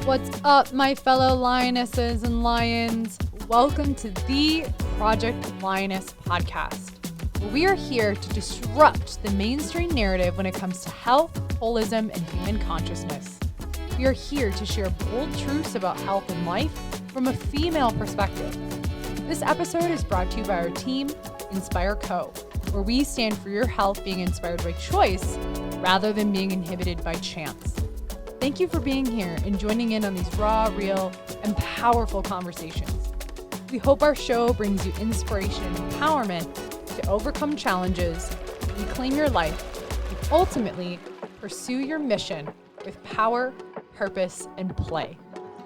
What's up, my fellow lionesses and lions? Welcome to the Project Lioness podcast, where we are here to disrupt the mainstream narrative when it comes to health, holism, and human consciousness. We are here to share bold truths about health and life from a female perspective. This episode is brought to you by our team, Inspire Co., where we stand for your health being inspired by choice rather than being inhibited by chance. Thank you for being here and joining in on these raw, real, and powerful conversations. We hope our show brings you inspiration and empowerment to overcome challenges, reclaim your life, and ultimately pursue your mission with power, purpose, and play.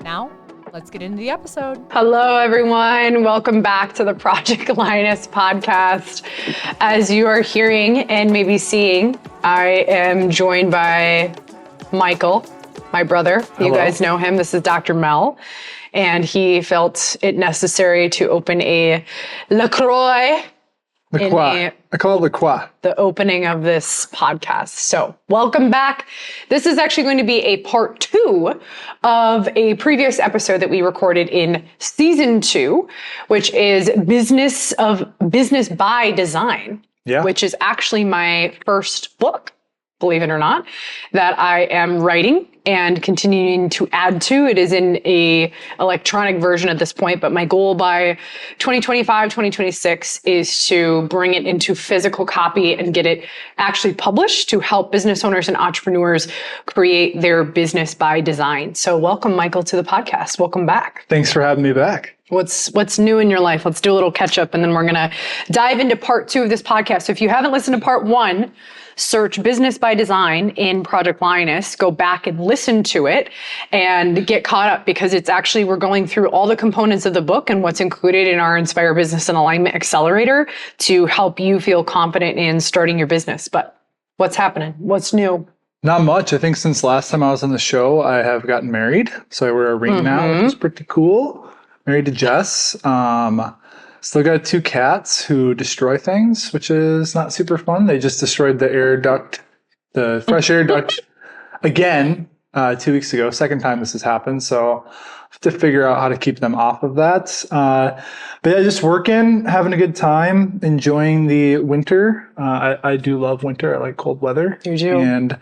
Now, let's get into the episode. Hello, everyone. Welcome back to the Project Lioness podcast. As you are hearing and maybe seeing, I am joined by Michael, my brother. Hello. You guys know him. This is Dr. Mel. And he felt it necessary to open a LaCroix. I call it LaCroix. The opening of this podcast. So welcome back. This is actually going to be a part 2 of a previous episode that we recorded in season 2, which is Business by Design, which is actually my first book, believe it or not, that I am writing and continuing to add to. It is in a electronic version at this point, but my goal by 2025, 2026 is to bring it into physical copy and get it actually published to help business owners and entrepreneurs create their business by design. So welcome, Michael, to the podcast. Welcome back. Thanks for having me back. What's new in your life? Let's do a little catch up and then we're going to dive into part 2 of this podcast. So if you haven't listened to part 1, search Business by Design in Project Lioness, go back and listen to it and get caught up, because it's actually, we're going through all the components of the book and what's included in our Inspire Business and Alignment Accelerator to help you feel confident in starting your business. But what's happening? What's new? Not much. I think since last time I was on the show, I have gotten married. So I wear a ring now, which is pretty cool. Married to Jess. Still got 2 cats who destroy things, which is not super fun. They just destroyed the the fresh air duct again 2 weeks ago. Second time this has happened. So I have to figure out how to keep them off of that. But yeah, just working, having a good time, enjoying the winter. I do love winter. I like cold weather. You do. And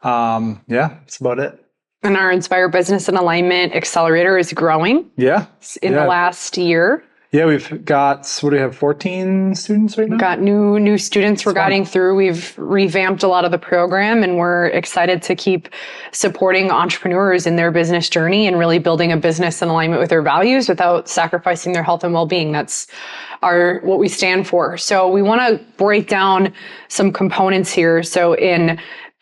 yeah, that's about it. And our Inspire Business and Alignment Accelerator is growing. Yeah. In the last year. Yeah, we've got, 14 students right now? We've got new students we're guiding through. We've revamped a lot of the program and we're excited to keep supporting entrepreneurs in their business journey and really building a business in alignment with their values without sacrificing their health and well-being. That's what we stand for. So we want to break down some components here. So in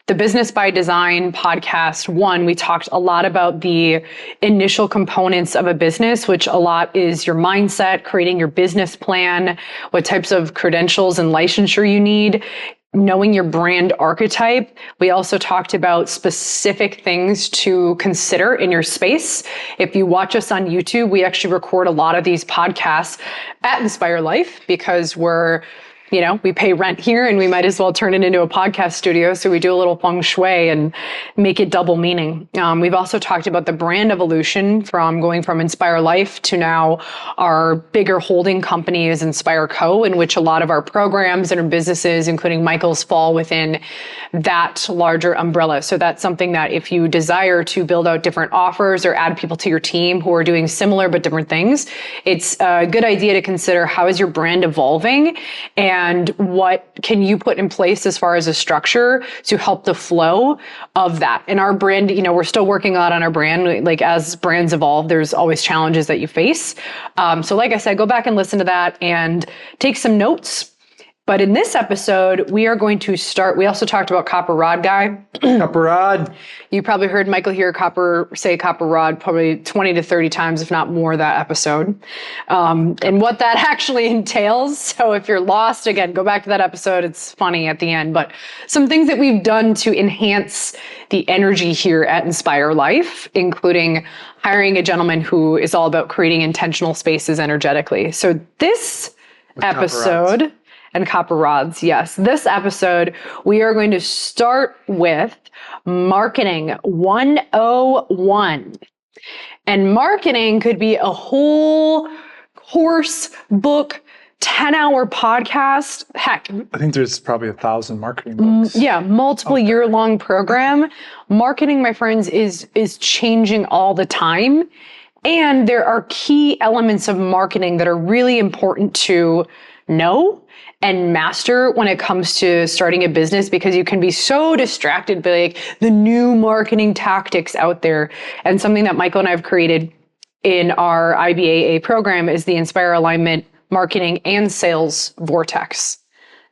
the Business by Design podcast 1, we talked a lot about the initial components of a business, which a lot is your mindset, creating your business plan, what types of credentials and licensure you need, knowing your brand archetype. We also talked about specific things to consider in your space. If you watch us on YouTube, we actually record a lot of these podcasts at Inspire Life because we pay rent here and we might as well turn it into a podcast studio. So we do a little feng shui and make it double meaning. We've also talked about the brand evolution from going from Inspire Life to now our bigger holding company is Inspire Co., in which a lot of our programs and our businesses, including Michael's, fall within that larger umbrella. So that's something that if you desire to build out different offers or add people to your team who are doing similar but different things, it's a good idea to consider how is your brand evolving and what can you put in place as far as a structure to help the flow of that. And our brand, we're still working a lot on our brand. Like as brands evolve, there's always challenges that you face. So like I said, go back and listen to that and take some notes. But in this episode, we are going to start. We also talked about Copper Rod Guy. Copper Rod. You probably heard Michael say Copper Rod probably 20 to 30 times, if not more, that episode. And what that actually entails. So if you're lost, again, go back to that episode. It's funny at the end. But some things that we've done to enhance the energy here at Inspire Life, including hiring a gentleman who is all about creating intentional spaces energetically. So this episode... And copper rods, yes. This episode, we are going to start with Marketing 101. And marketing could be a whole course, book, 10-hour podcast. Heck, I think there's probably 1,000 marketing books. yeah, multiple year-long program. Marketing, my friends, is changing all the time. And there are key elements of marketing that are really important to know and master when it comes to starting a business, because you can be so distracted by like the new marketing tactics out there. And something that Michael and I have created in our IBAA program is the Inspire Alignment Marketing and Sales Vortex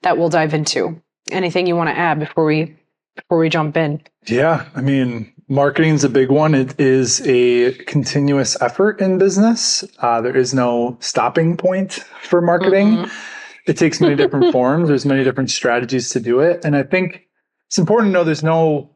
that we'll dive into. Anything you want to add before we jump in? Yeah, I mean, marketing is a big one. It is a continuous effort in business. There is no stopping point for marketing. It takes many different forms. There's many different strategies to do it. And I think it's important to know there's no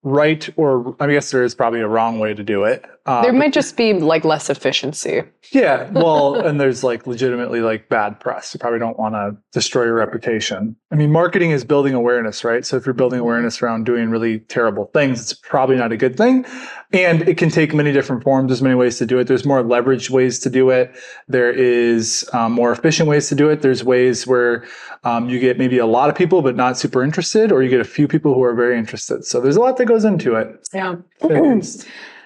right, or I guess there is probably a wrong way to do it. There might just be like less efficiency. Yeah, well, and there's like legitimately like bad press. You probably don't want to destroy your reputation. I mean, marketing is building awareness, right? So if you're building awareness around doing really terrible things, it's probably not a good thing. And it can take many different forms. There's many ways to do it. There's more leveraged ways to do it. There is more efficient ways to do it. There's ways where you get maybe a lot of people, but not super interested, or you get a few people who are very interested. So there's a lot that goes into it. Yeah.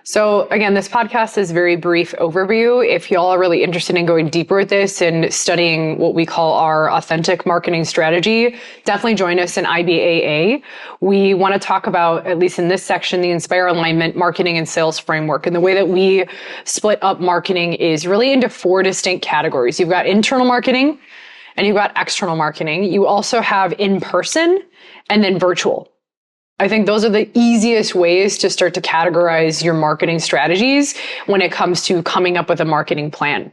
So again, this podcast is very brief overview. If y'all are really interested in going deeper with this and studying what we call our authentic marketing strategy, definitely join us in IBAA. We want to talk about, at least in this section, the Inspire Alignment Marketing and Sales Framework. And the way that we split up marketing is really into 4 distinct categories. You've got internal marketing and you've got external marketing. You also have in-person and then virtual. I think those are the easiest ways to start to categorize your marketing strategies when it comes to coming up with a marketing plan.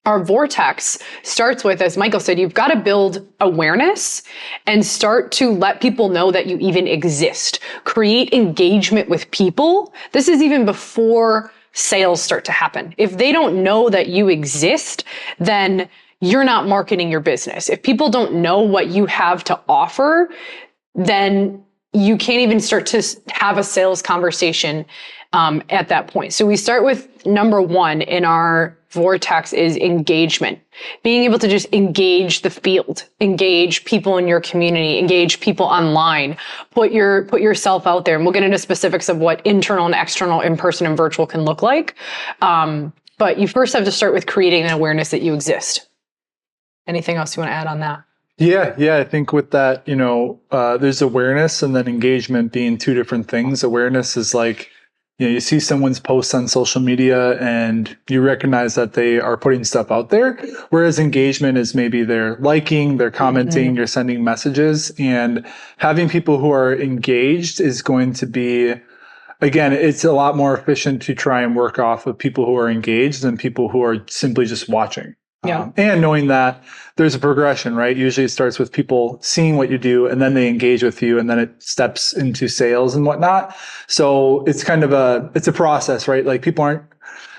Our vortex starts with, as Michael said, you've got to build awareness and start to let people know that you even exist. Create engagement with people. This is even before sales start to happen. If they don't know that you exist, then you're not marketing your business. If people don't know what you have to offer, then you can't even start to have a sales conversation at that point. So we start with number 1 in our vortex is engagement. Being able to just engage the field, engage people in your community, engage people online, put yourself out there. And we'll get into specifics of what internal and external, in-person and virtual can look like. But you first have to start with creating an awareness that you exist. Anything else you want to add on that? Yeah. I think with that, there's awareness and then engagement being 2 different things. Awareness is like, you see someone's posts on social media and you recognize that they are putting stuff out there. Whereas engagement is maybe they're liking, they're commenting, you're sending messages, and having people who are engaged is going to be, again, it's a lot more efficient to try and work off of people who are engaged than people who are simply just watching. Yeah. And knowing that there's a progression, right? Usually it starts with people seeing what you do and then they engage with you and then it steps into sales and whatnot. So it's kind of it's a process, right? Like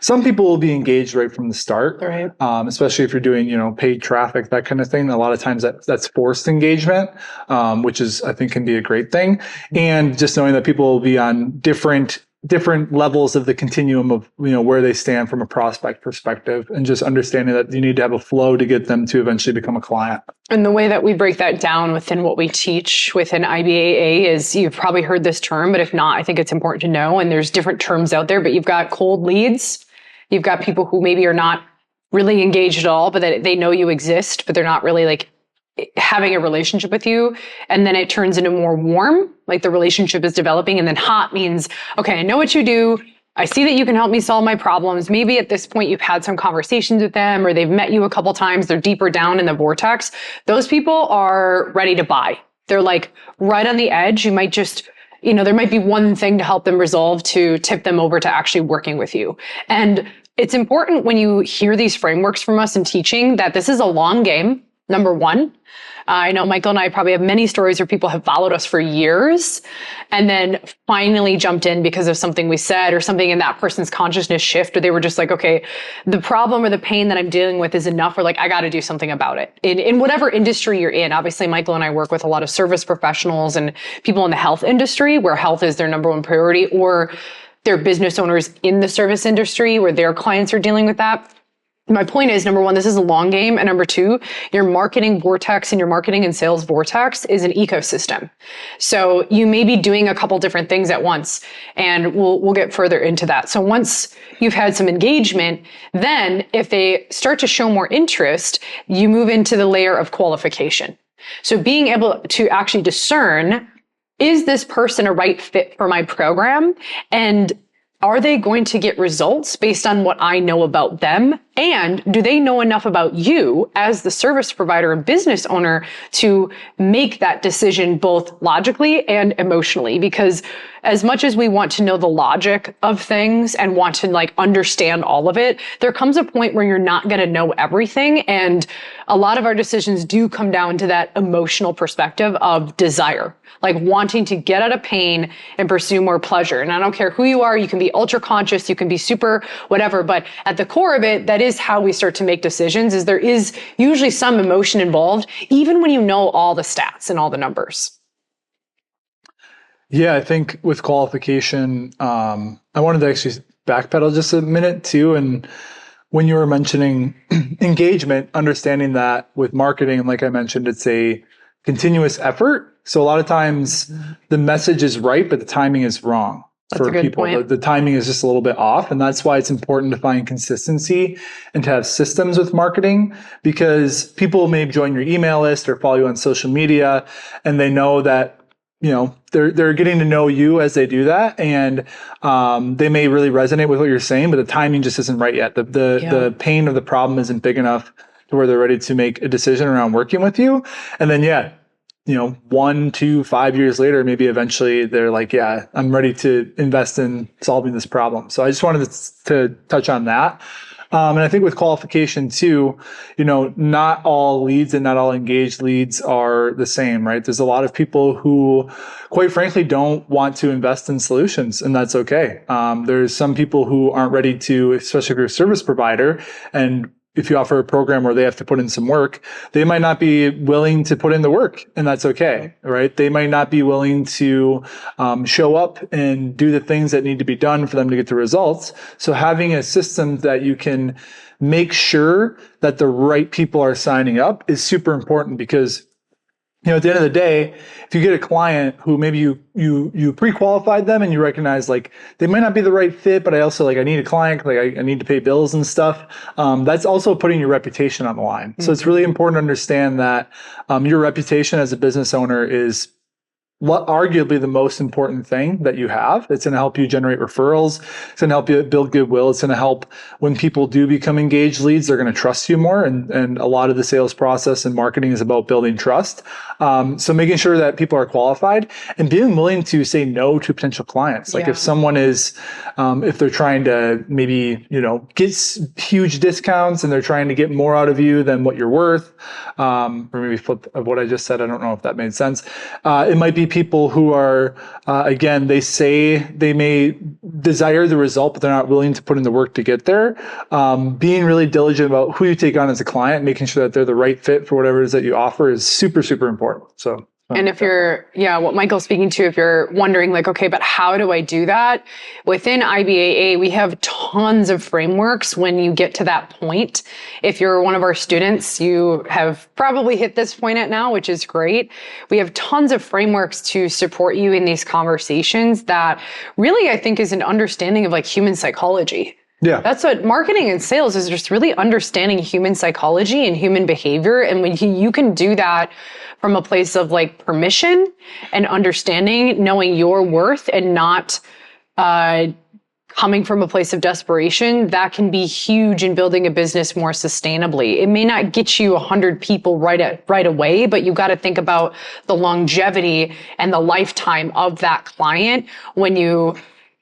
some people will be engaged right from the start, right? Especially if you're doing, paid traffic, that kind of thing. A lot of times that's forced engagement, which I think can be a great thing. And just knowing that people will be on different levels of the continuum of, where they stand from a prospect perspective, and just understanding that you need to have a flow to get them to eventually become a client. And the way that we break that down within what we teach within IBAA is, you've probably heard this term, but if not, I think it's important to know. And there's different terms out there, but you've got cold leads. You've got people who maybe are not really engaged at all, but that they know you exist, but they're not really like having a relationship with you. And then it turns into more warm, like the relationship is developing. And then hot means, okay, I know what you do. I see that you can help me solve my problems. Maybe at this point you've had some conversations with them, or they've met you a couple times. They're deeper down in the vortex. Those people are ready to buy. They're like right on the edge. You might just, there might be one thing to help them resolve to tip them over to actually working with you. And it's important when you hear these frameworks from us in teaching that this is a long game. Number 1, I know Michael and I probably have many stories where people have followed us for years and then finally jumped in because of something we said or something in that person's consciousness shift, or they were just like, okay, the problem or the pain that I'm dealing with is enough, or like, I got to do something about it. In whatever industry you're in, obviously Michael and I work with a lot of service professionals and people in the health industry where health is their number 1 priority, or they're business owners in the service industry where their clients are dealing with that. My point is, number one, this is a long game. And number two, your marketing vortex and your marketing and sales vortex is an ecosystem. So you may be doing a couple different things at once, and we'll get further into that. So once you've had some engagement, then if they start to show more interest, you move into the layer of qualification. So being able to actually discern, is this person a right fit for my program? And are they going to get results based on what I know about them? And do they know enough about you as the service provider and business owner to make that decision both logically and emotionally? Because as much as we want to know the logic of things and want to like understand all of it, there comes a point where you're not going to know everything. And a lot of our decisions do come down to that emotional perspective of desire, like wanting to get out of pain and pursue more pleasure. And I don't care who you are, you can be ultra conscious, you can be super whatever, but at the core of it, that is how we start to make decisions, is there is usually some emotion involved, even when you know all the stats and all the numbers. Yeah, I think with qualification, I wanted to actually backpedal just a minute too. And when you were mentioning engagement, understanding that with marketing, like I mentioned, it's a continuous effort. So a lot of times the message is right, but the timing is wrong. That's for a good people. point. The timing is just a little bit off. And that's why it's important to find consistency and to have systems with marketing, because people may join your email list or follow you on social media, and they know that, you know, they're getting to know you as they do that. And they may really resonate with what you're saying, but the timing just isn't right yet. The pain of the problem isn't big enough to where they're ready to make a decision around working with you. And then, you know, 1, 2, 5 years later, maybe eventually they're like, yeah, I'm ready to invest in solving this problem. So I just wanted to touch on that. And I think with qualification too, you know, not all leads and not all engaged leads are the same, right? There's a lot of people who, quite frankly, don't want to invest in solutions, and that's okay. There's some people who aren't ready to, especially if you're a service provider, and if you offer a program where they have to put in some work, they might not be willing to put in the work, and that's okay, right? They might not be willing to show up and do the things that need to be done for them to get the results. So having a system that you can make sure that the right people are signing up is super important, because, you know, at the end of the day, if you get a client who maybe you pre-qualified them and you recognize like they might not be the right fit, but I also like I need a client, like I need to pay bills and stuff. That's also putting your reputation on the line. Mm-hmm. So it's really important to understand that your reputation as a business owner is arguably the most important thing that you have. It's going to help you generate referrals. It's going to help you build goodwill. It's going to help when people do become engaged leads, they're going to trust you more. And a lot of the sales process and marketing is about building trust. So making sure that people are qualified and being willing to say no to potential clients. Like if someone is, if they're trying to maybe, you know, get huge discounts and they're trying to get more out of you than what you're worth, or maybe flip of what I just said. I don't know if that made sense. It might be people who are, again, they say they may desire the result, but they're not willing to put in the work to get there. Being really diligent about who you take on as a client, making sure that they're the right fit for whatever it is that you offer is super, super important. So. And if you're, what Michael's speaking to, if you're wondering like, okay, but how do I do that? Within IBAA, we have tons of frameworks when you get to that point. If you're one of our students, you have probably hit this point at now, which is great. We have tons of frameworks to support you in these conversations that really, I think, is an understanding of like human psychology. Yeah. That's what marketing and sales is, just really understanding human psychology and human behavior. And when you can do that from a place of like permission and understanding, knowing your worth and not coming from a place of desperation, that can be huge in building a business more sustainably. It may not get you 100 people right away, but you got to think about the longevity and the lifetime of that client when you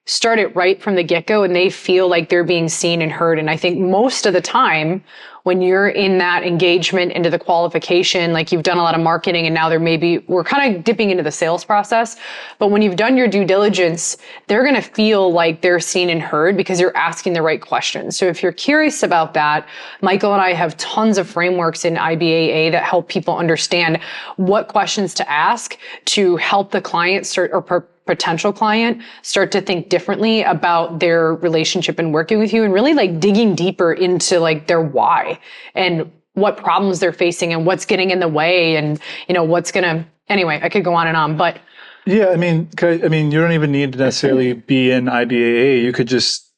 start it right from the get-go and they feel like they're being seen and heard. And I think most of the time when you're in that engagement into the qualification, like you've done a lot of marketing and now we're kind of dipping into the sales process. But when you've done your due diligence, they're going to feel like they're seen and heard because you're asking the right questions. So if you're curious about that, Michael and I have tons of frameworks in IBAA that help people understand what questions to ask to help the client potential client start to think differently about their relationship and working with you, and really like digging deeper into like their why and what problems they're facing and what's getting in the way, and anyway, I could go on and on, but yeah, I mean, you don't even need to necessarily be in IBAA.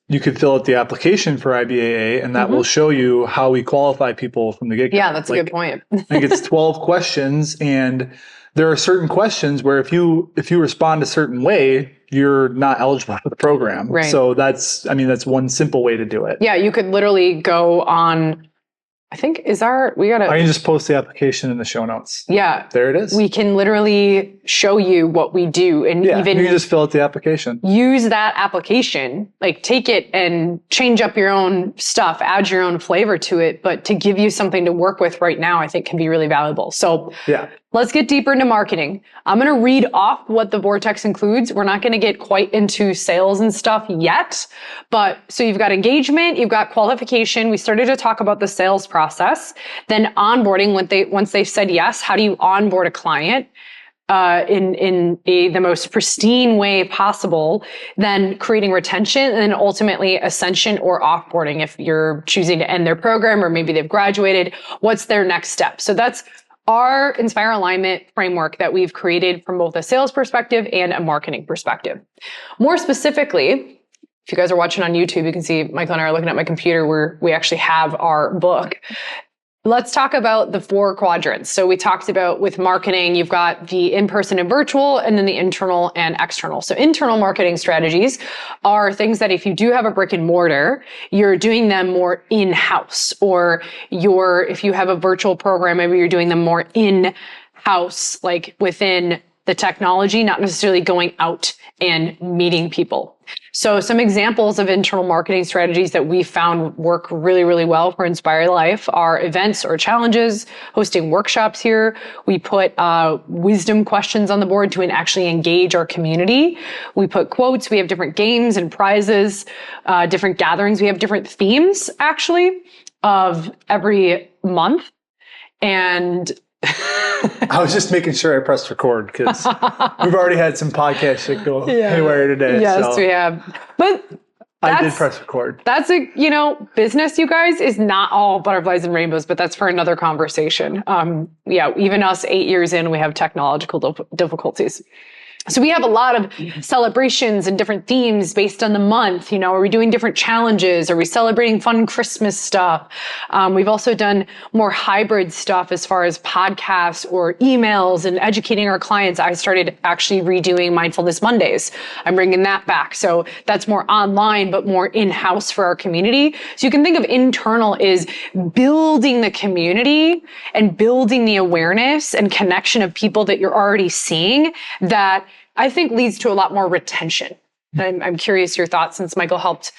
You could fill out the application for IBAA, and that will show you how we qualify people from the get-go. Yeah, that's a good point. I think it's 12 questions, and there are certain questions where if you respond a certain way, you're not eligible for the program. Right. So that's one simple way to do it. Yeah, you could literally go on, I think I can just post the application in the show notes. Yeah. There it is. We can literally show you what we do, and even you can just fill out the application. Use that application, like take it and change up your own stuff, add your own flavor to it, but to give you something to work with right now, I think can be really valuable. So let's get deeper into marketing. I'm going to read off what the Vortex includes. We're not going to get quite into sales and stuff yet, but so you've got engagement, you've got qualification. We started to talk about the sales process, then onboarding. Once they said yes, how do you onboard a client in the most pristine way possible, then creating retention, and then ultimately ascension or offboarding if you're choosing to end their program or maybe they've graduated. What's their next step? So that's our Inspire Alignment framework that we've created from both a sales perspective and a marketing perspective. More specifically, if you guys are watching on YouTube, you can see Michael and I are looking at my computer where we actually have our book. Let's talk about the 4 quadrants. So we talked about with marketing, you've got the in-person and virtual, and then the internal and external. So internal marketing strategies are things that if you do have a brick and mortar, you're doing them more in-house, or if you have a virtual program, maybe you're doing them more in-house, like within the technology, not necessarily going out and meeting people. So some examples of internal marketing strategies that we found work really, really well for Inspire Life are events or challenges, hosting workshops here. We put wisdom questions on the board to actually engage our community. We put quotes. We have different games and prizes, different gatherings. We have different themes, actually, of every month. And I was just making sure I pressed record because we've already had some podcast shit go haywire today. Yes, we have. But I did press record. That's business, you guys, is not all butterflies and rainbows, but that's for another conversation. Even us 8 years in, we have technological difficulties. So we have a lot of celebrations and different themes based on the month. Are we doing different challenges? Are we celebrating fun Christmas stuff? We've also done more hybrid stuff as far as podcasts or emails and educating our clients. I started actually redoing Mindfulness Mondays. I'm bringing that back. So that's more online, but more in-house for our community. So you can think of internal is building the community and building the awareness and connection of people that you're already seeing that I think leads to a lot more retention. And I'm curious your thoughts, since Michael helped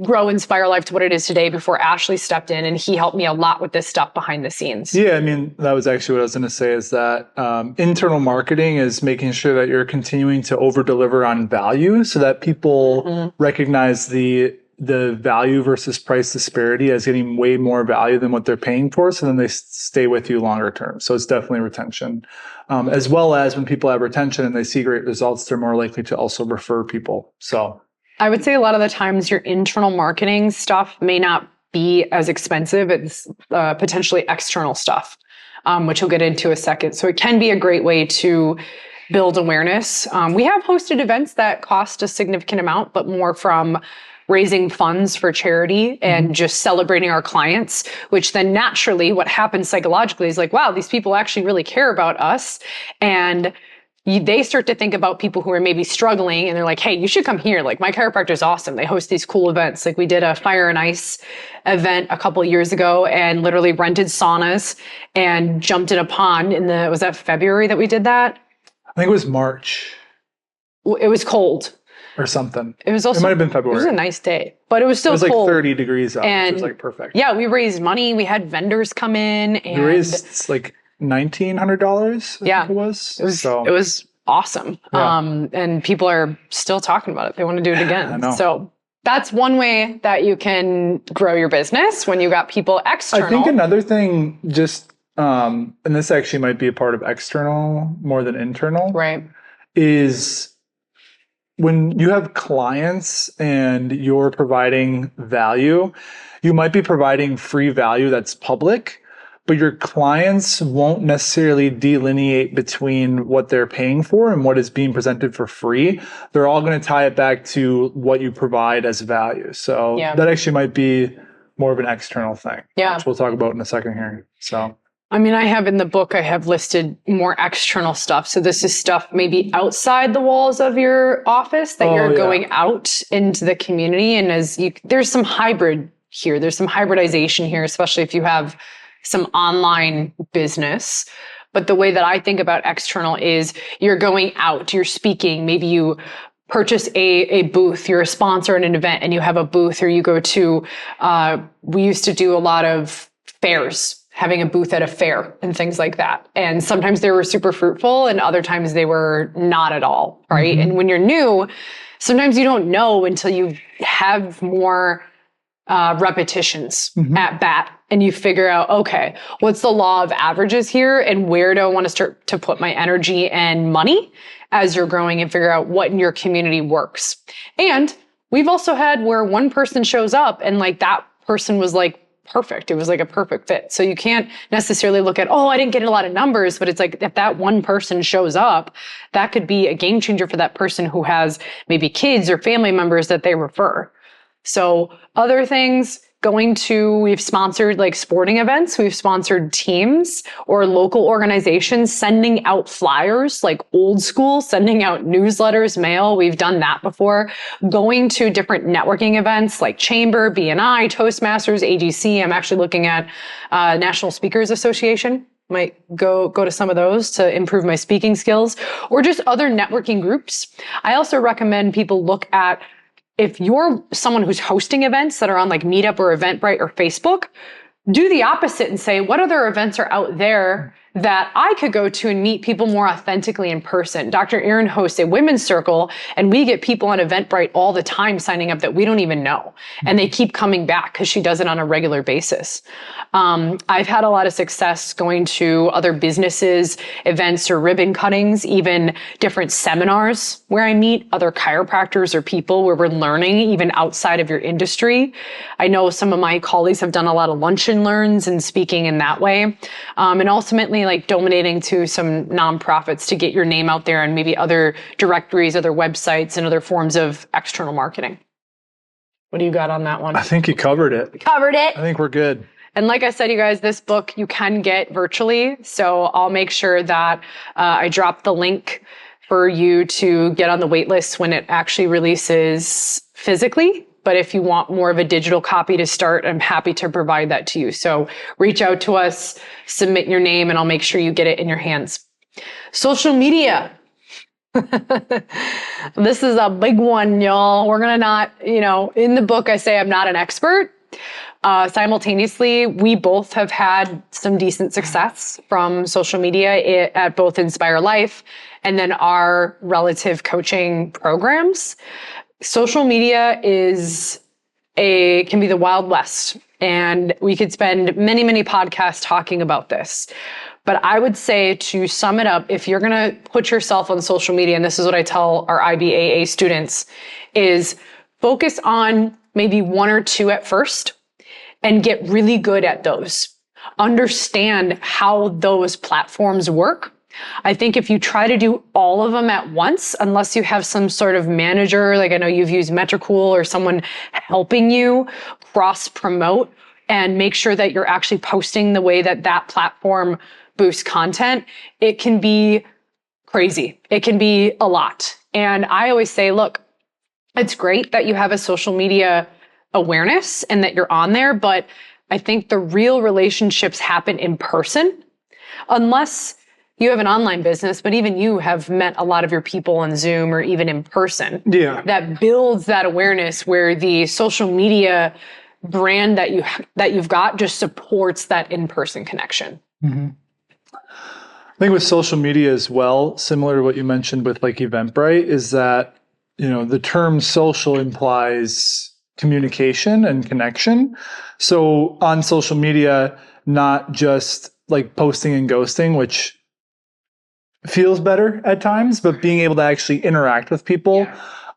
grow Inspire Life to what it is today before Ashley stepped in, and he helped me a lot with this stuff behind the scenes. Yeah, that was actually what I was going to say, is that internal marketing is making sure that you're continuing to over deliver on value so that people recognize the value versus price disparity as getting way more value than what they're paying for. So then they stay with you longer term. So it's definitely retention. As well as when people have retention and they see great results, they're more likely to also refer people. So I would say a lot of the times your internal marketing stuff may not be as expensive as potentially external stuff, which we'll get into a second. So it can be a great way to build awareness. We have hosted events that cost a significant amount, but more from raising funds for charity and just celebrating our clients, which then naturally what happens psychologically is like, wow, these people actually really care about us. And they start to think about people who are maybe struggling, and they're like, hey, you should come here. Like, my chiropractor is awesome. They host these cool events. Like, we did a fire and ice event a couple of years ago and literally rented saunas and jumped in a pond was that February that we did that? I think it was March. It was cold. Or something. It might have been February. It was a nice day, but it was still cold. It was like 30 degrees out, and which was like perfect. Yeah, we raised money. We had vendors come in, and we raised like $1,900. I think it was. It was awesome. Yeah. And people are still talking about it. They want to do it again. I know. So that's one way that you can grow your business when you got people external. I think another thing, and this actually might be a part of external more than internal, right, is when you have clients and you're providing value, you might be providing free value that's public, but your clients won't necessarily delineate between what they're paying for and what is being presented for free. They're all going to tie it back to what you provide as value. So that actually might be more of an external thing, which we'll talk about in a second here. So, I mean, I have in the book, I have listed more external stuff. So this is stuff maybe outside the walls of your office that you're going out into the community. And there's some hybrid here. There's some hybridization here, especially if you have some online business. But the way that I think about external is you're going out, you're speaking, maybe you purchase a booth, you're a sponsor at an event and you have a booth, or you go to, we used to do a lot of fairs, having a booth at a fair and things like that. And sometimes they were super fruitful and other times they were not at all, right? Mm-hmm. And when you're new, sometimes you don't know until you have more repetitions at bat and you figure out, okay, what's the law of averages here and where do I want to start to put my energy and money as you're growing, and figure out what in your community works. And we've also had where one person shows up and like that person was like perfect. It was like a perfect fit. So you can't necessarily look at, I didn't get a lot of numbers, but it's like if that one person shows up, that could be a game changer for that person who has maybe kids or family members that they refer. So other things, we've sponsored like sporting events, we've sponsored teams or local organizations, sending out flyers, like old school, sending out newsletters, mail. We've done that before. Going to different networking events like Chamber, BNI, Toastmasters, AGC. I'm actually looking at National Speakers Association. Might go to some of those to improve my speaking skills, or just other networking groups. I also recommend people look at, if you're someone who's hosting events that are on like Meetup or Eventbrite or Facebook, do the opposite and say, what other events are out there that I could go to and meet people more authentically in person? Dr. Erin hosts a women's circle and we get people on Eventbrite all the time signing up that we don't even know. And they keep coming back because she does it on a regular basis. I've had a lot of success going to other businesses, events or ribbon cuttings, even different seminars where I meet other chiropractors or people where we're learning even outside of your industry. I know some of my colleagues have done a lot of lunch and learns and speaking in that way. And ultimately like donating to some nonprofits to get your name out there and maybe other directories, other websites, and other forms of external marketing. What do you got on that one? I think you covered it. I think we're good. And like I said, you guys, this book you can get virtually. So I'll make sure that I drop the link for you to get on the wait list when it actually releases physically. But if you want more of a digital copy to start, I'm happy to provide that to you. So reach out to us, submit your name, and I'll make sure you get it in your hands. Social media. This is a big one, y'all. We're going to not, in the book, I say I'm not an expert. Simultaneously, we both have had some decent success from social media at both Inspire Life and then our relative coaching programs. Social media can be the Wild West, and we could spend many, many podcasts talking about this. But I would say, to sum it up, if you're going to put yourself on social media, and this is what I tell our IBAA students, is focus on maybe one or two at first and get really good at those. Understand how those platforms work. I think if you try to do all of them at once, unless you have some sort of manager, like I know you've used Metricool or someone helping you cross promote and make sure that you're actually posting the way that that platform boosts content, it can be crazy. It can be a lot. And I always say, look, it's great that you have a social media awareness and that you're on there, but I think the real relationships happen in person, unless you have an online business, but even you have met a lot of your people on Zoom or even in person. Yeah. That builds that awareness where the social media brand that you've got just supports that in-person connection. Mm-hmm. I think with social media as well, similar to what you mentioned with like Eventbrite, is that, the term social implies communication and connection. So on social media, not just like posting and ghosting, which feels better at times, but being able to actually interact with people.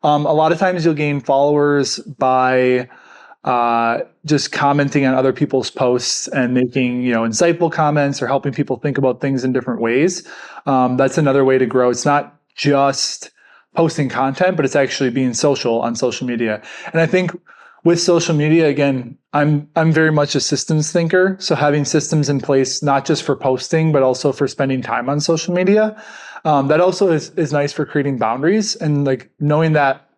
A lot of times you'll gain followers by just commenting on other people's posts and making, insightful comments or helping people think about things in different ways. That's another way to grow. It's not just posting content, but it's actually being social on social media. And I think with social media, again, I'm very much a systems thinker. So having systems in place, not just for posting, but also for spending time on social media, that also is nice for creating boundaries and like knowing that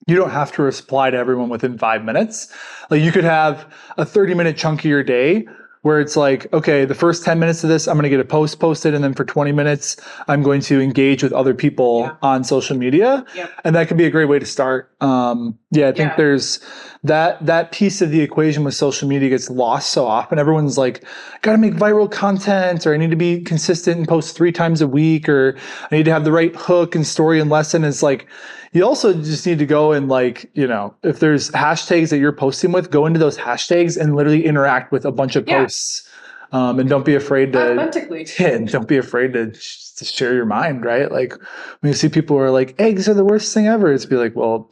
you don't have to reply to everyone within 5 minutes. Like you could have a 30-minute chunk of your day where it's like, okay, the first 10 minutes of this, I'm going to get a post posted. And then for 20 minutes, I'm going to engage with other people on social media. Yep. And that can be a great way to start. I think there's that piece of the equation with social media gets lost so often. Everyone's like, got to make viral content, or I need to be consistent and post 3 times a week, or I need to have the right hook and story and lesson. It's like, you also just need to go and like, if there's hashtags that you're posting with, go into those hashtags and literally interact with a bunch of posts. And don't be afraid to authentically. Don't be afraid to share your mind, right? Like when you see people who are like, eggs are the worst thing ever, it's be like, well,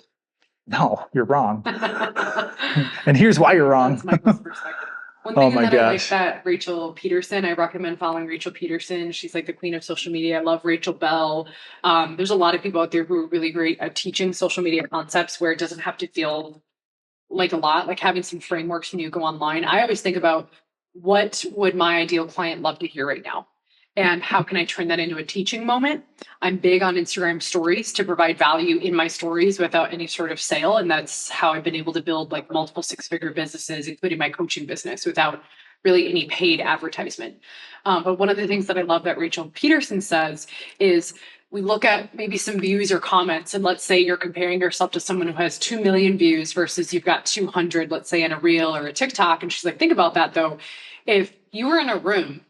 no, you're wrong. And here's why you're wrong. That's Michael's perspective. One thing I like that Rachel Peterson, I recommend following Rachel Peterson. She's like the queen of social media. I love Rachel Bell. There's a lot of people out there who are really great at teaching social media concepts where it doesn't have to feel like a lot, like having some frameworks when you go online. I always think about what would my ideal client love to hear right now? And how can I turn that into a teaching moment? I'm big on Instagram stories to provide value in my stories without any sort of sale. And that's how I've been able to build like multiple 6-figure businesses, including my coaching business, without really any paid advertisement. But one of the things that I love that Rachel Peterson says is we look at maybe some views or comments, and let's say you're comparing yourself to someone who has 2 million views versus you've got 200, let's say in a reel or a TikTok. And she's like, think about that though. If you were in a room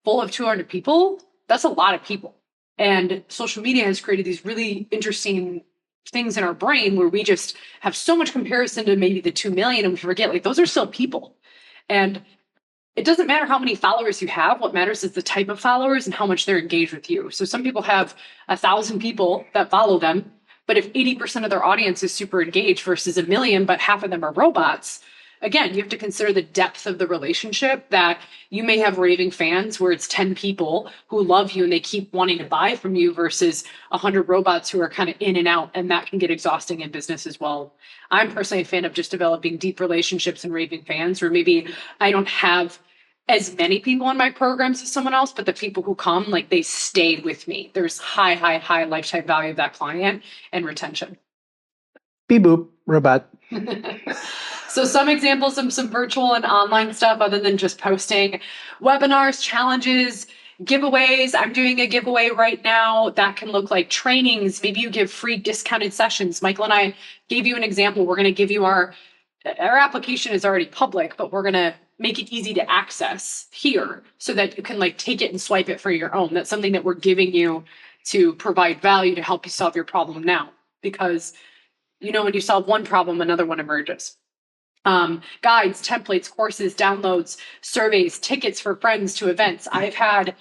full of 200 people, that's a lot of people. And social media has created these really interesting things in our brain where we just have so much comparison to maybe the 2 million and we forget like those are still people. And it doesn't matter how many followers you have. What matters is the type of followers and how much they're engaged with you. So some people have 1,000 people that follow them, but if 80% of their audience is super engaged versus 1 million, but half of them are robots, again, you have to consider the depth of the relationship that you may have raving fans where it's 10 people who love you and they keep wanting to buy from you versus 100 robots who are kind of in and out, and that can get exhausting in business as well. I'm personally a fan of just developing deep relationships and raving fans where maybe I don't have as many people in my programs as someone else, but the people who come, like they stayed with me. There's high lifetime value of that client and retention. Beep boop, robot. So some examples of some virtual and online stuff other than just posting: webinars, challenges, giveaways. I'm doing a giveaway right now that can look like trainings. Maybe you give free discounted sessions. Michael and I gave you an example. We're going to give you our application is already public, but we're going to make it easy to access here so that you can like take it and swipe it for your own. That's something that we're giving you to provide value to help you solve your problem now, because when you solve one problem, another one emerges. Guides, templates, courses, downloads, surveys, tickets for friends to events. I've had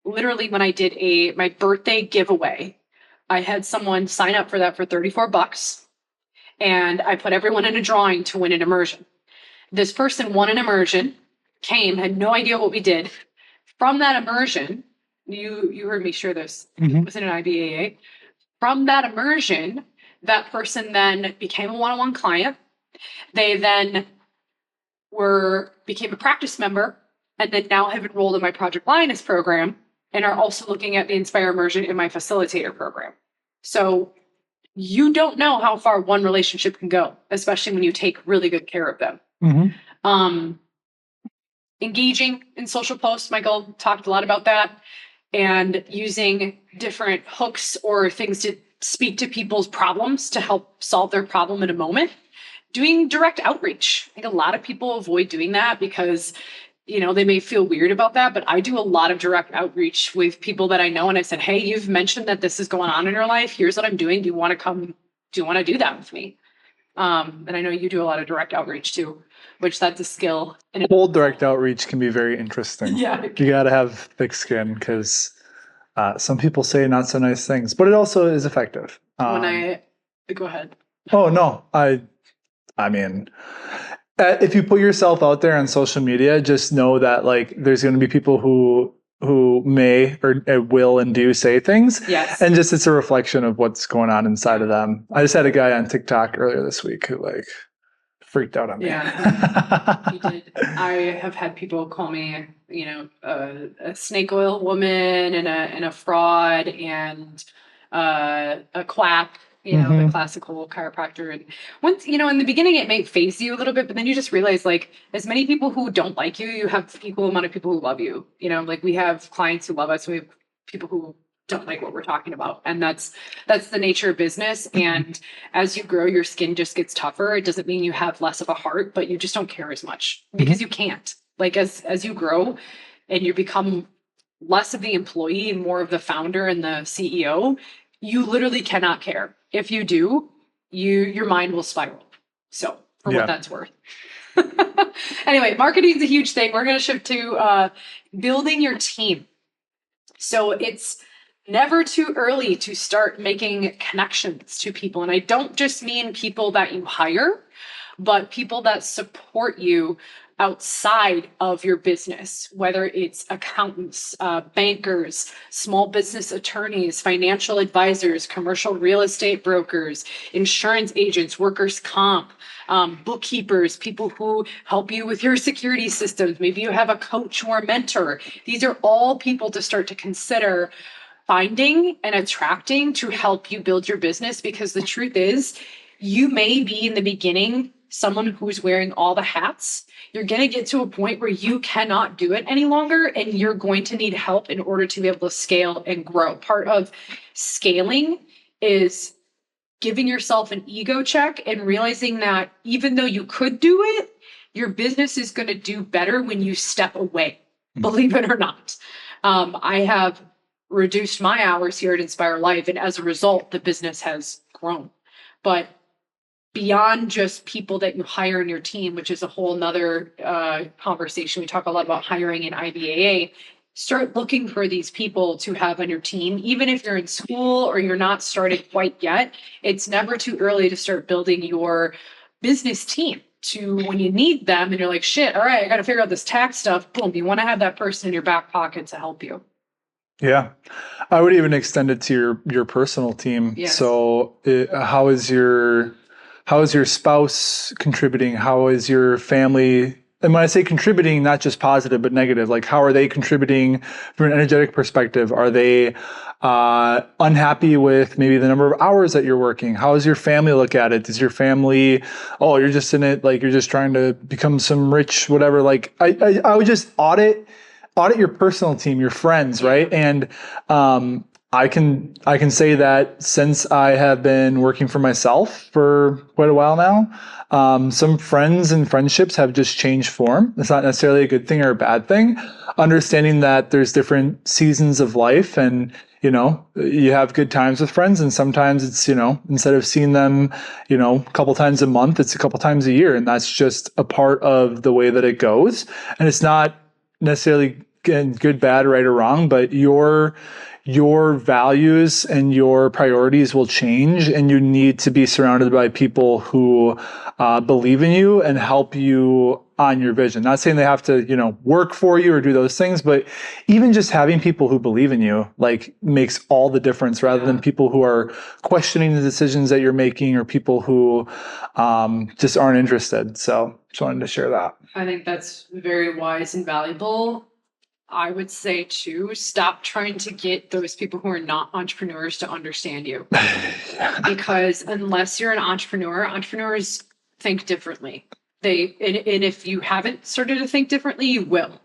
literally when I did my birthday giveaway, I had someone sign up for that for $34 and I put everyone in a drawing to win an immersion. This person won an immersion, had no idea what we did. From that immersion, you heard me share this, It was in an IBAA. From that immersion, that person then became a one-on-one client. They then became a practice member and then now have enrolled in my Project Lioness program and are also looking at the Inspire Immersion in my facilitator program. So you don't know how far one relationship can go, especially when you take really good care of them. Engaging in social posts, Michael talked a lot about that, and using different hooks or things to speak to people's problems to help solve their problem in a moment. Doing direct outreach. I think a lot of people avoid doing that because, they may feel weird about that, but I do a lot of direct outreach with people that I know. And I said, hey, you've mentioned that this is going on in your life. Here's what I'm doing. Do you want to come? Do you want to do that with me? And I know you do a lot of direct outreach too, which that's a skill. And Cold direct outreach can be very interesting. Yeah. You got to have thick skin because some people say not so nice things, but it also is effective. Go ahead. Oh, no. I mean, if you put yourself out there on social media, just know that like there's going to be people who may or will and do say things. Yes. And just it's a reflection of what's going on inside of them. I just had a guy on TikTok earlier this week who like freaked out on me. Yeah, he did. I have had people call me, a snake oil woman and a fraud and a quack, the classical chiropractor. And once, in the beginning it may phase you a little bit, but then you just realize like as many people who don't like you, you have equal amount of people who love you. Like we have clients who love us. We have people who don't like what we're talking about. And that's the nature of business. And as you grow, your skin just gets tougher. It doesn't mean you have less of a heart, but you just don't care as much because you can't. Like as you grow and you become less of the employee and more of the founder and the CEO, you literally cannot care. If you do, your mind will spiral. So for what that's worth. Anyway, marketing is a huge thing. We're going to shift to building your team. So it's never too early to start making connections to people. And I don't just mean people that you hire, but people that support you outside of your business, whether it's accountants, bankers, small business attorneys, financial advisors, commercial real estate brokers, insurance agents, workers' comp, bookkeepers, people who help you with your security systems. Maybe you have a coach or a mentor. These are all people to start to consider finding and attracting to help you build your business, because the truth is you may be in the beginning someone who's wearing all the hats. You're going to get to a point where you cannot do it any longer, and you're going to need help in order to be able to scale and grow. Part of scaling is giving yourself an ego check and realizing that even though you could do it, your business is going to do better when you step away, believe it or not. I have reduced my hours here at Inspire Life, and as a result, the business has grown. But beyond just people that you hire in your team, which is a whole nother conversation. We talk a lot about hiring in IBAA. Start looking for these people to have on your team. Even if you're in school or you're not started quite yet, it's never too early to start building your business team to when you need them and you're like, shit, all right, I got to figure out this tax stuff. Boom, you want to have that person in your back pocket to help you. Yeah. I would even extend it to your personal team. Yes. So how is your spouse contributing? How is your family? And when I say contributing, not just positive, but negative, like how are they contributing from an energetic perspective? Are they unhappy with maybe the number of hours that you're working? How does your family look at it? Does your family, oh, you're just in it, like you're just trying to become some rich, whatever. Like I would just audit your personal team, your friends, right? And I can say that since I have been working for myself for quite a while now, some friends and friendships have just changed form. It's not necessarily a good thing or a bad thing. Understanding that there's different seasons of life, and you have good times with friends, and sometimes it's instead of seeing them a couple times a month, it's a couple times a year, and that's just a part of the way that it goes. And it's not necessarily good, bad, right or wrong, but your values and your priorities will change, and you need to be surrounded by people who believe in you and help you on your vision. Not saying they have to, work for you or do those things, but even just having people who believe in you, like, makes all the difference, rather than people who are questioning the decisions that you're making, or people who just aren't interested. So just wanted to share that. I think that's very wise and valuable. I would say too, stop trying to get those people who are not entrepreneurs to understand you. Because unless you're an entrepreneur, entrepreneurs think differently. And if you haven't started to think differently, you will.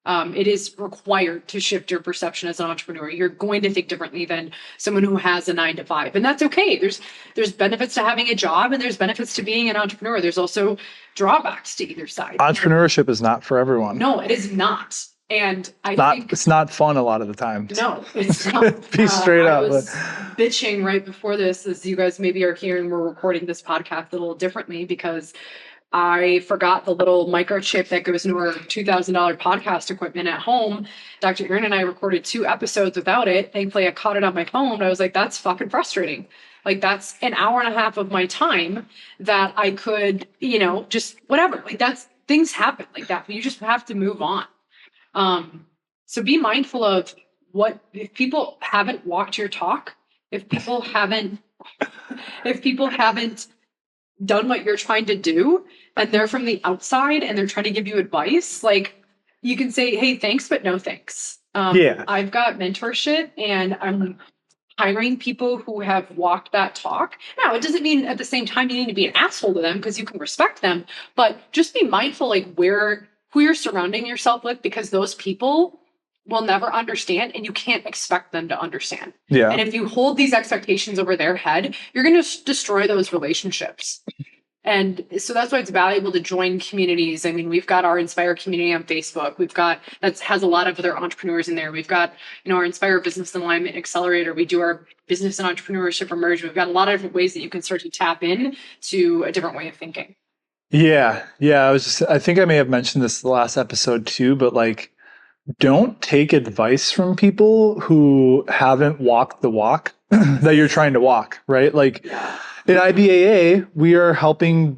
It is required to shift your perception as an entrepreneur. You're going to think differently than someone who has a 9-to-5, and that's okay. There's benefits to having a job, and there's benefits to being an entrepreneur. There's also drawbacks to either side. Entrepreneurship is not for everyone. No, it is not. And I think it's not fun a lot of the time. No, it's not. Be straight up. I was bitching right before this, as you guys maybe are hearing, we're recording this podcast a little differently because I forgot the little microchip that goes into our $2,000 podcast equipment at home. Dr. Aaron and I recorded 2 episodes without it. Thankfully, I caught it on my phone. I was like, that's fucking frustrating. Like, that's an hour and a half of my time that I could, just whatever. Like, that's things happen like that. You just have to move on. So be mindful of if people haven't walked your talk, if people haven't done what you're trying to do, and they're from the outside and they're trying to give you advice, like, you can say, hey, thanks, but no thanks. I've got mentorship and I'm hiring people who have walked that talk. Now, it doesn't mean at the same time you need to be an asshole to them, because you can respect them, but just be mindful, like, who you're surrounding yourself with, because those people will never understand and you can't expect them to understand. Yeah. And if you hold these expectations over their head, you're going to destroy those relationships. And so that's why it's valuable to join communities. I mean, we've got our Inspire community on Facebook. That has a lot of other entrepreneurs in there. We've got, our Inspire Business and Alignment Accelerator. We do our business and entrepreneurship immersion. We've got a lot of different ways that you can start to tap in to a different way of thinking. Yeah. I think I may have mentioned this the last episode too, but like, don't take advice from people who haven't walked the walk that you're trying to walk, right? Like in IBAA, we are helping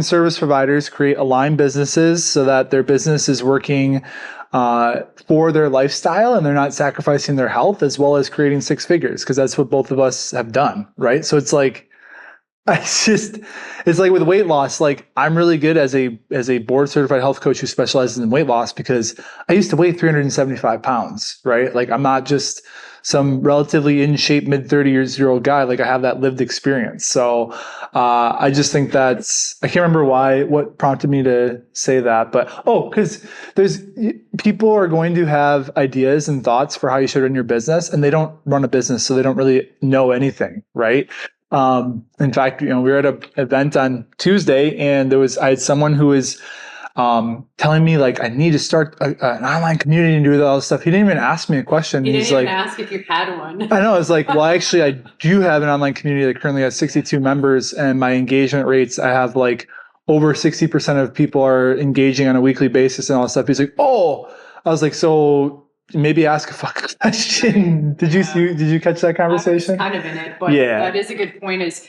service providers create aligned businesses so that their business is working for their lifestyle and they're not sacrificing their health, as well as creating 6 figures, because that's what both of us have done, right? So it's like, it's like with weight loss, like I'm really good as a board certified health coach who specializes in weight loss, because I used to weigh 375 pounds, right? Like I'm not just some relatively in shape mid-30-year-old guy. Like I have that lived experience. So I just think I can't remember what prompted me to say that, but because people are going to have ideas and thoughts for how you should run your business, and they don't run a business, so they don't really know anything, right? In fact, we were at an event on Tuesday, and I had someone who was telling me like I need to start an online community and do all this stuff. He didn't even ask me a question. He didn't even ask if you had one. I know. It's like, well, actually, I do have an online community that currently has 62 members, and my engagement rates, I have like over 60% of people are engaging on a weekly basis and all that stuff. He's like, oh, I was like, so maybe ask a fucking question. Did you catch that conversation? I was kind of in it, but that is a good point. Is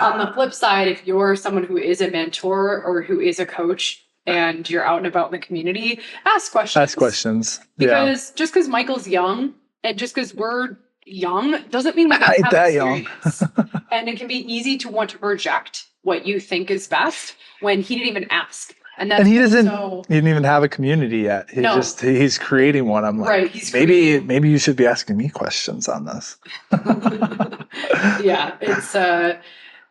on the flip side, if you're someone who is a mentor or who is a coach and you're out and about in the community, ask questions. Because just because Michael's young and just because we're young doesn't mean we don't have that experience. And it can be easy to want to project what you think is best when he didn't even ask. And he didn't even have a community yet. He's creating one. I'm like, right, maybe you should be asking me questions on this. Yeah, it's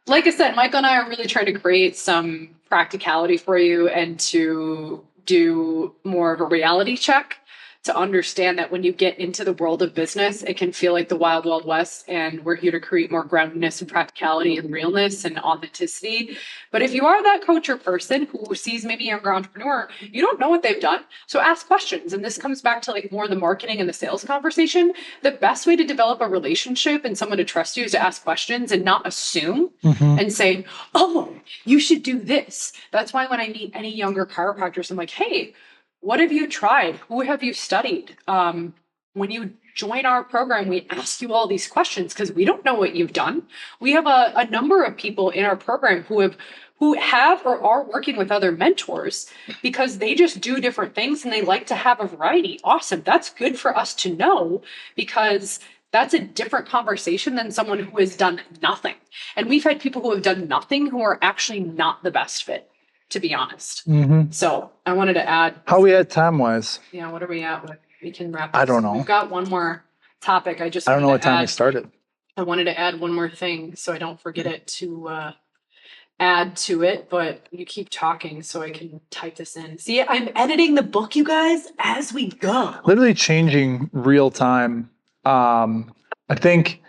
like I said, Michael and I are really trying to create some practicality for you and to do more of a reality check, to understand that when you get into the world of business, it can feel like the wild, wild west, and we're here to create more groundedness and practicality and realness and authenticity. But if you are that coach or person who sees maybe a younger entrepreneur, you don't know what they've done, so ask questions. And this comes back to like more the marketing and the sales conversation. The best way to develop a relationship and someone to trust you is to ask questions and not assume and say, oh, you should do this. That's why when I meet any younger chiropractors, I'm like, hey, what have you tried? Who have you studied? When you join our program, we ask you all these questions because we don't know what you've done. We have a number of people in our program who have or are working with other mentors because they just do different things and they like to have a variety. Awesome. That's good for us to know, because that's a different conversation than someone who has done nothing. And we've had people who have done nothing who are actually not the best fit, to be honest. So I wanted to add. How are we at time-wise? Yeah, what are we at with? We can wrap this. I don't know. We've got one more topic. I don't know what time we started. I wanted to add one more thing so I don't forget it to add to it, but you keep talking so I can type this in. See, I'm editing the book, you guys, as we go. Literally changing real time. I think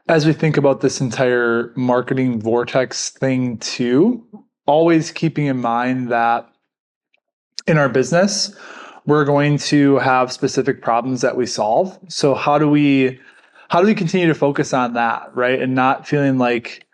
as we think about this entire marketing vortex thing too, always keeping in mind that in our business, we're going to have specific problems that we solve. So how do we continue to focus on that, right? And not feeling like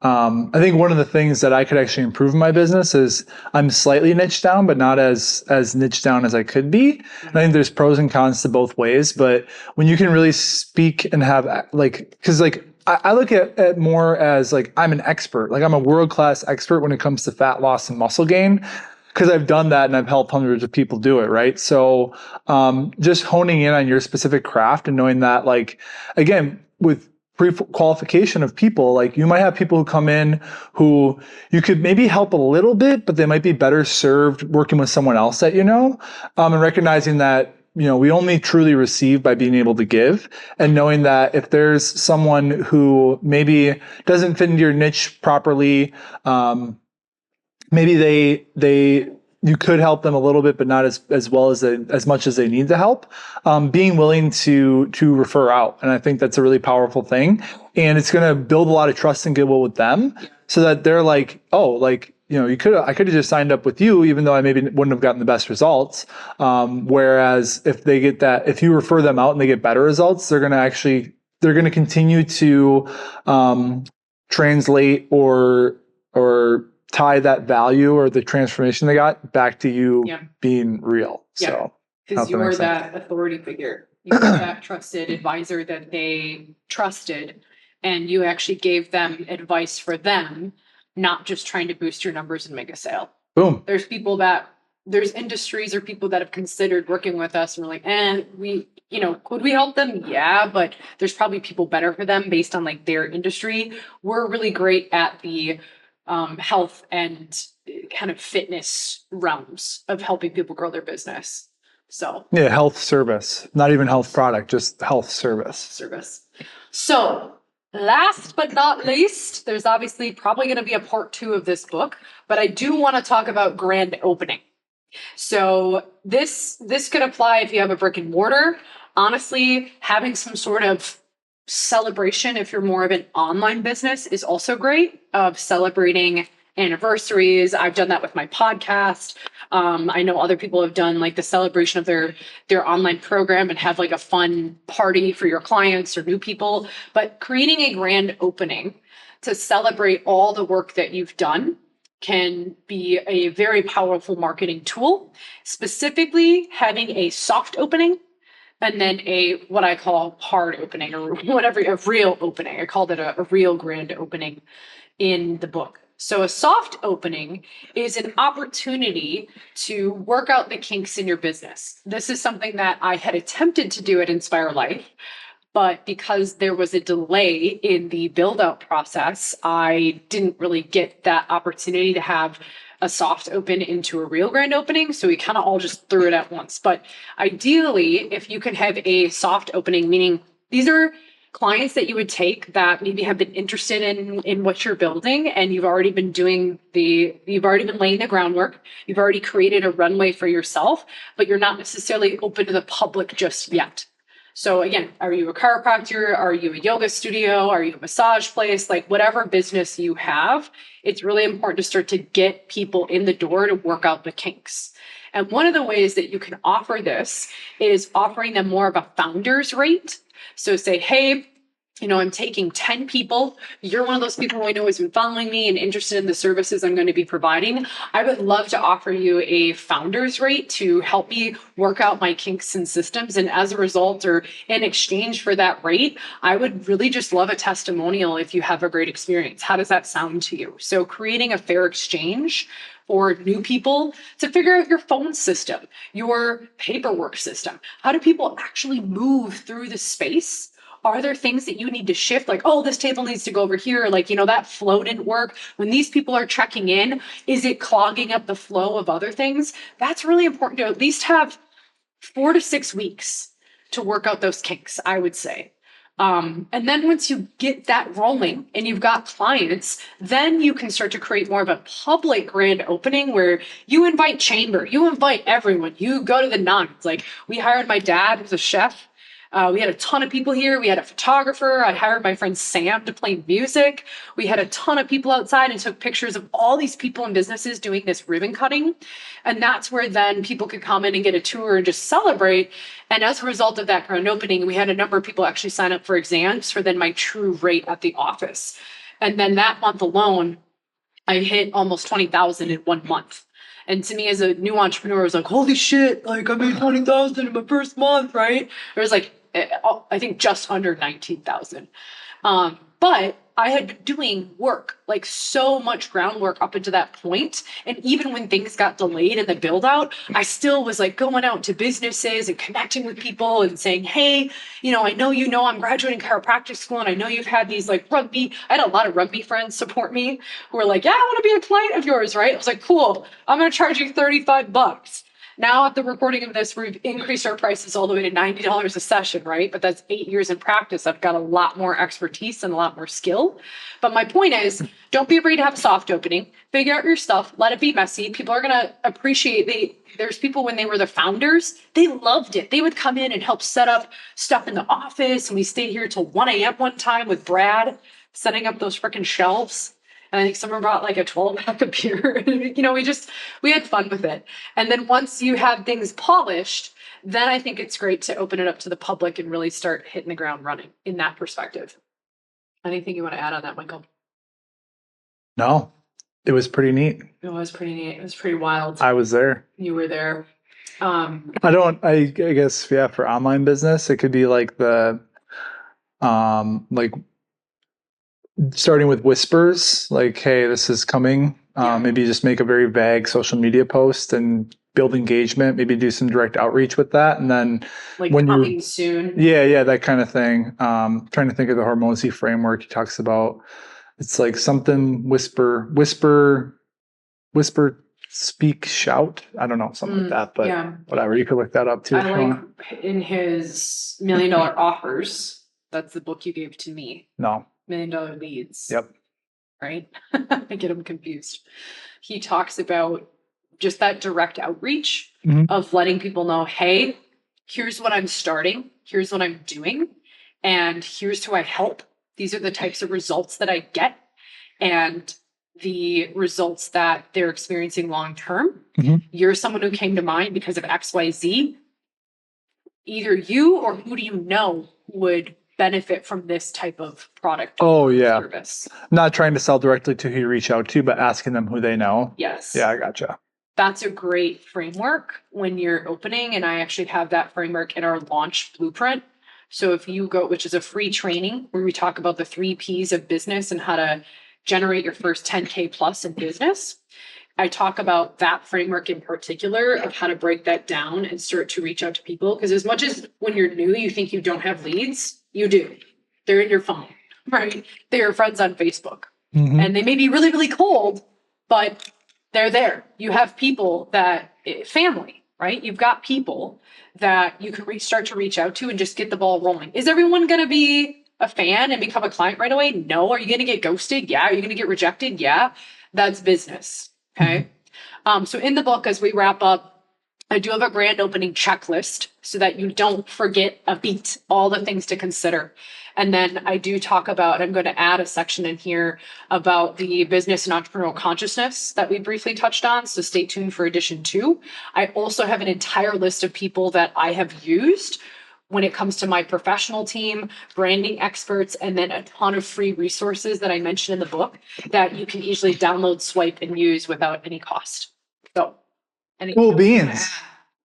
I think one of the things that I could actually improve in my business is I'm slightly niche down, but not as niche down as I could be. And I think there's pros and cons to both ways, but when you can really speak and have because I look at it more as like I'm an expert, like I'm a world-class expert when it comes to fat loss and muscle gain, because I've done that and I've helped hundreds of people do it, right? So just honing in on your specific craft and knowing that, like, again, with pre-qualification of people, like you might have people who come in who you could maybe help a little bit, but they might be better served working with someone else that and recognizing that we only truly receive by being able to give, and knowing that if there's someone who maybe doesn't fit into your niche properly, maybe they you could help them a little bit, but not as well as much as they need the help. Being willing to refer out, and I think that's a really powerful thing, and it's going to build a lot of trust and goodwill with them, so that they're like, oh, like I could have just signed up with you, even though I maybe wouldn't have gotten the best results. Whereas if you refer them out and they get better results, they're going to continue to translate or tie that value or the transformation they got back to you being real. Yeah. So, because you're that authority figure. You're that trusted advisor that they trusted, and you actually gave them advice for them, not just trying to boost your numbers and make a sale. Boom. There's industries or people that have considered working with us and we're like, could we help them? Yeah, but there's probably people better for them based on like their industry. We're really great at the health and kind of fitness realms of helping people grow their business. So yeah, health service, not even health product, just health service. So last but not least, there's obviously probably going to be a part 2 of this book, but I do want to talk about grand opening. So this could apply if you have a brick and mortar. Honestly, having some sort of celebration, if you're more of an online business, is also great, of celebrating anniversaries. I've done that with my podcast. I know other people have done like the celebration of their online program and have like a fun party for your clients or new people. But creating a grand opening to celebrate all the work that you've done can be a very powerful marketing tool. Specifically, having a soft opening and then what I call hard opening, or whatever, a real opening. I called it a real grand opening in the book. So a soft opening is an opportunity to work out the kinks in your business. This is something that I had attempted to do at Inspire Life, but because there was a delay in the build-out process, I didn't really get that opportunity to have a soft open into a real grand opening. So we kind of all just threw it at once. But ideally, if you can have a soft opening, meaning these are clients that you would take that maybe have been interested in what you're building, and you've already been laying the groundwork. You've already created a runway for yourself, but you're not necessarily open to the public just yet. So again, are you a chiropractor? Are you a yoga studio? Are you a massage place? Like whatever business you have, it's really important to start to get people in the door to work out the kinks. And one of the ways that you can offer this is offering them more of a founder's rate. So say, hey, I'm taking 10 people. You're one of those people who I know has been following me and interested in the services I'm going to be providing. I would love to offer you a founder's rate to help me work out my kinks and systems. And as a result, or in exchange for that rate, I would really just love a testimonial if you have a great experience. How does that sound to you? So creating a fair exchange for new people to figure out your phone system, your paperwork system. How do people actually move through the space? Are there things that you need to shift? Like, oh, this table needs to go over here. Like, that flow didn't work. When these people are checking in, is it clogging up the flow of other things? That's really important to at least have 4 to 6 weeks to work out those kinks, I would say. And then once you get that rolling and you've got clients, then you can start to create more of a public grand opening where you invite chamber, you invite everyone, you go to the nines. Like we hired my dad, who's a chef. We had a ton of people here. We had a photographer. I hired my friend Sam to play music. We had a ton of people outside and took pictures of all these people and businesses doing this ribbon cutting. And that's where then people could come in and get a tour and just celebrate. And as a result of that grand opening, we had a number of people actually sign up for exams for then my true rate at the office. And then that month alone, I hit almost 20,000 in 1 month. And to me as a new entrepreneur, I was like, holy shit, like I made 20,000 in my first month, right? It was like, I think just under 19,000. But I had been doing work, like so much groundwork up until that point. And even when things got delayed in the build out, I still was like going out to businesses and connecting with people and saying, hey, I know I'm graduating chiropractic school and I know you've had these like I had a lot of rugby friends support me who were like, yeah, I want to be a client of yours, right? I was like, cool, I'm going to charge you $35. Now at the recording of this, we've increased our prices all the way to $90 a session, right? But that's 8 years in practice. I've got a lot more expertise and a lot more skill. But my point is, don't be afraid to have a soft opening. Figure out your stuff. Let it be messy. People are going to appreciate there's people when they were the founders, they loved it. They would come in and help set up stuff in the office. And we stayed here till 1 a.m. one time with Brad, setting up those freaking shelves. And I think someone brought like a 12-pack of beer. We had fun with it. And then once you have things polished, then I think it's great to open it up to the public and really start hitting the ground running in that perspective. Anything you want to add on that, Michael? No, it was pretty neat. It was pretty neat. It was pretty wild. I was there. You were there. I guess, yeah, for online business, it could be like starting with whispers, like, hey, this is coming. Maybe just make a very vague social media post and build engagement, maybe do some direct outreach with that. And then like when coming soon. Yeah, that kind of thing. Trying to think of the Hormozy framework he talks about. It's like something whisper, speak, shout. I don't know, something like that, but whatever. You could look that up too. I like in his $1 Million Offers, that's the book you gave to me. No. $1 Million Leads. Yep. Right? I get him confused. He talks about just that direct outreach of letting people know, hey, here's what I'm starting. Here's what I'm doing. And here's who I help. These are the types of results that I get and the results that they're experiencing long-term. You're someone who came to mind because of XYZ. Either you or who do you know would benefit from this type of product service. Not trying to sell directly to who you reach out to, but asking them who they know. Yes. Yeah, I gotcha. That's a great framework when you're opening. And I actually have that framework in our launch blueprint. So if you go, which is a free training where we talk about the 3 Ps of business and how to generate your first 10K plus in business. I talk about that framework in particular of how to break that down and start to reach out to people. Because as much as when you're new, you think you don't have leads, you do. They're in your phone, right? They're friends on Facebook. And they may be really, really cold, but they're there. You have people family, right? You've got people that you can start to reach out to and just get the ball rolling. Is everyone going to be a fan and become a client right away? No. Are you going to get ghosted? Yeah. Are you going to get rejected? Yeah. That's business. Okay. So in the book, as we wrap up, I do have a grand opening checklist so that you don't forget a beat, all the things to consider. And then I do talk about, I'm going to add a section in here about the business and entrepreneurial consciousness that we briefly touched on. So stay tuned for edition 2. I also have an entire list of people that I have used when it comes to my professional team, branding experts, and then a ton of free resources that I mentioned in the book that you can easily download, swipe, and use without any cost. So, cool beans.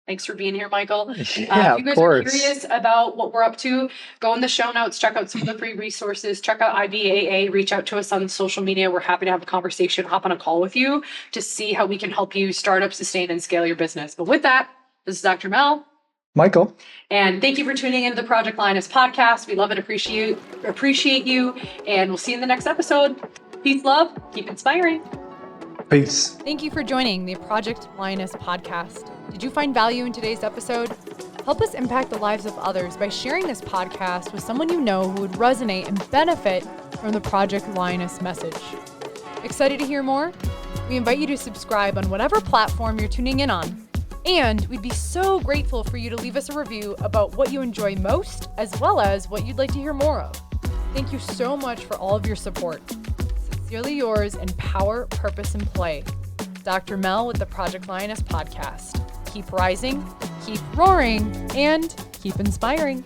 Thanks for being here, Michael. Yeah, if you guys are curious about what we're up to, go in the show notes, check out some of the free resources, check out IBAA, reach out to us on social media. We're happy to have a conversation, hop on a call with you to see how we can help you start up, sustain, and scale your business. But with that, this is Dr. Mel. Michael. And thank you for tuning into the Project Lioness podcast. We love and appreciate you. And we'll see you in the next episode. Peace, love, keep inspiring. Peace. Thank you for joining the Project Lioness podcast. Did you find value in today's episode? Help us impact the lives of others by sharing this podcast with someone you know who would resonate and benefit from the Project Lioness message. Excited to hear more? We invite you to subscribe on whatever platform you're tuning in on. And we'd be so grateful for you to leave us a review about what you enjoy most, as well as what you'd like to hear more of. Thank you so much for all of your support. Sincerely yours in power, purpose, and play. Dr. Mel with the Project Lioness podcast. Keep rising, keep roaring, and keep inspiring.